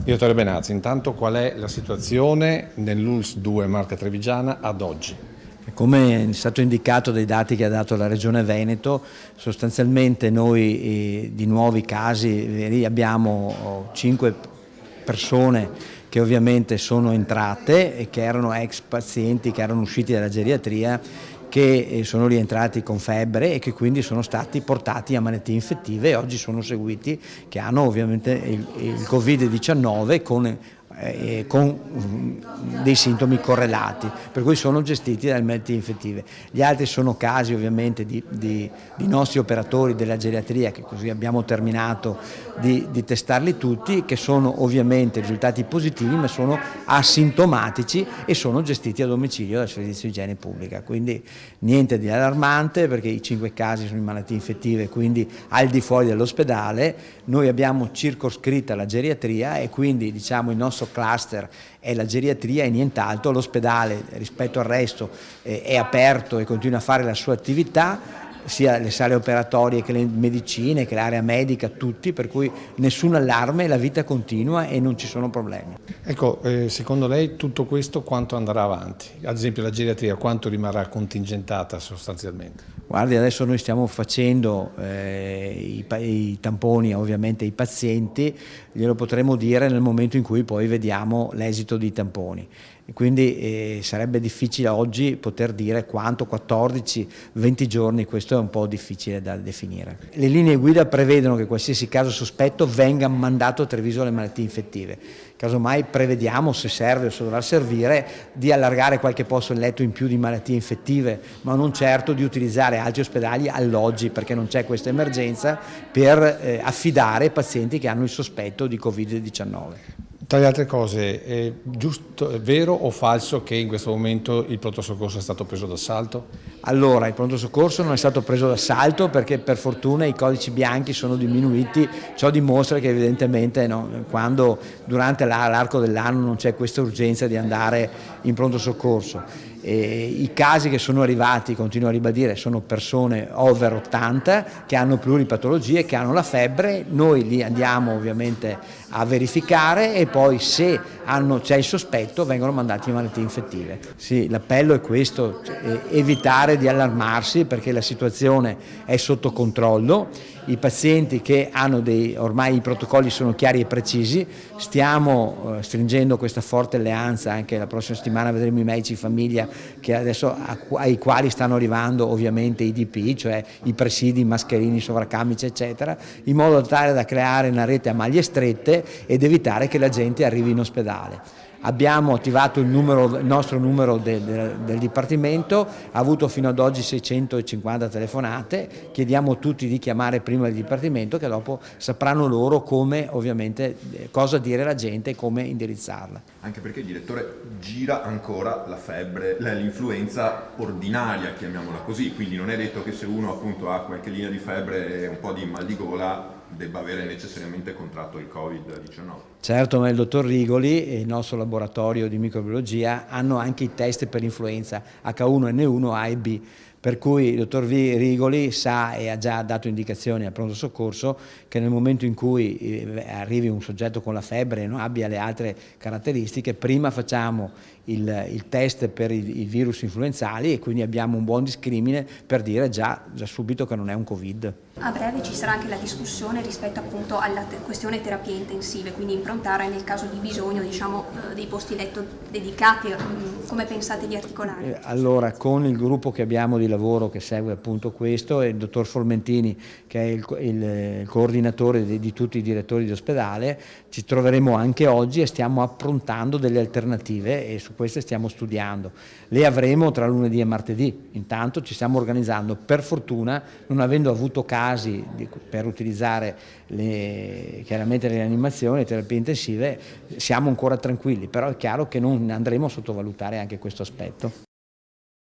Direttore Benazzi, intanto qual è la situazione nell'ULSS 2 Marca Trevigiana ad oggi? Come è stato indicato dai dati che ha dato la Regione Veneto, sostanzialmente noi di nuovi casi veri abbiamo 5 persone che ovviamente sono entrate e che erano ex pazienti che erano usciti dalla geriatria, che sono rientrati con febbre e che quindi sono stati portati a malattie infettive e oggi sono seguiti, che hanno ovviamente il Covid-19 con dei sintomi correlati, per cui sono gestiti dalle malattie infettive. Gli altri sono casi ovviamente di nostri operatori della geriatria, che così abbiamo terminato di testarli tutti, che sono ovviamente risultati positivi ma sono asintomatici e sono gestiti a domicilio dal servizio di igiene pubblica, quindi niente di allarmante, perché i 5 casi sono in malattie infettive, quindi al di fuori dell'ospedale. Noi abbiamo circoscritta la geriatria e quindi diciamo il nostro cluster è la geriatria e nient'altro. L'ospedale rispetto al resto è aperto e continua a fare la sua attività, sia le sale operatorie che le medicine che l'area medica, tutti, per cui nessun allarme, la vita continua e non ci sono problemi. Ecco, secondo lei tutto questo quanto andrà avanti? Ad esempio la geriatria quanto rimarrà contingentata sostanzialmente? Guardi, adesso noi stiamo facendo i tamponi ovviamente ai pazienti, glielo potremo dire nel momento in cui poi vediamo l'esito dei tamponi. Quindi sarebbe difficile oggi poter dire quanto, 14-20 giorni, questo è un po' difficile da definire. Le linee guida prevedono che qualsiasi caso sospetto venga mandato a Treviso alle malattie infettive. Casomai prevediamo, se serve o se dovrà servire, di allargare qualche posto in letto in più di malattie infettive, ma non certo di utilizzare altri ospedali alloggi, perché non c'è questa emergenza, per affidare pazienti che hanno il sospetto di Covid-19. Tra le altre cose, è vero o falso che in questo momento il pronto soccorso è stato preso d'assalto? Allora, il pronto soccorso non è stato preso d'assalto perché per fortuna i codici bianchi sono diminuiti, ciò dimostra che evidentemente quando durante l'arco dell'anno non c'è questa urgenza di andare in pronto soccorso. I casi che sono arrivati, continuo a ribadire, sono persone over 80 che hanno pluripatologie, che hanno la febbre, noi li andiamo ovviamente a verificare e poi se c'è il sospetto vengono mandati in malattie infettive. Sì, l'appello è questo, evitare di allarmarsi perché la situazione è sotto controllo, i pazienti che hanno ormai i protocolli sono chiari e precisi, stiamo stringendo questa forte alleanza, anche la prossima settimana vedremo i medici di famiglia che adesso ai quali stanno arrivando ovviamente i DP, cioè i presidi, i mascherini, i sovraccamici eccetera, in modo tale da creare una rete a maglie strette ed evitare che la gente arrivi in ospedale. Abbiamo attivato il nostro numero del Dipartimento, ha avuto fino ad oggi 650 telefonate, chiediamo a tutti di chiamare prima il Dipartimento che dopo sapranno loro come ovviamente cosa dire alla gente e come indirizzarla. Anche perché, direttore, gira ancora la febbre, l'influenza ordinaria, chiamiamola così, quindi non è detto che se uno appunto ha qualche linea di febbre e un po' di mal di gola debba avere necessariamente contratto il Covid-19. Certo, ma il dottor Rigoli e il nostro laboratorio di microbiologia hanno anche i test per influenza H1N1, A e B, per cui il dottor Rigoli sa e ha già dato indicazioni al pronto soccorso che nel momento in cui arrivi un soggetto con la febbre e non abbia le altre caratteristiche, prima facciamo il test per i virus influenzali e quindi abbiamo un buon discrimine per dire già subito che non è un Covid. A breve ci sarà anche la discussione rispetto appunto alla questione terapie intensive, quindi improntare nel caso di bisogno dei posti letto dedicati. Come pensate di articolare? Allora, con il gruppo che abbiamo di lavoro che segue appunto questo e il dottor Formentini che è il coordinatore di tutti i direttori di ospedale, ci troveremo anche oggi e stiamo approntando delle alternative e su queste stiamo studiando. Le avremo tra lunedì e martedì, intanto ci stiamo organizzando. Per fortuna, non avendo avuto casi per utilizzare chiaramente le rianimazioni, le terapie intensive, siamo ancora tranquilli, però è chiaro che non andremo a sottovalutare anche questo aspetto.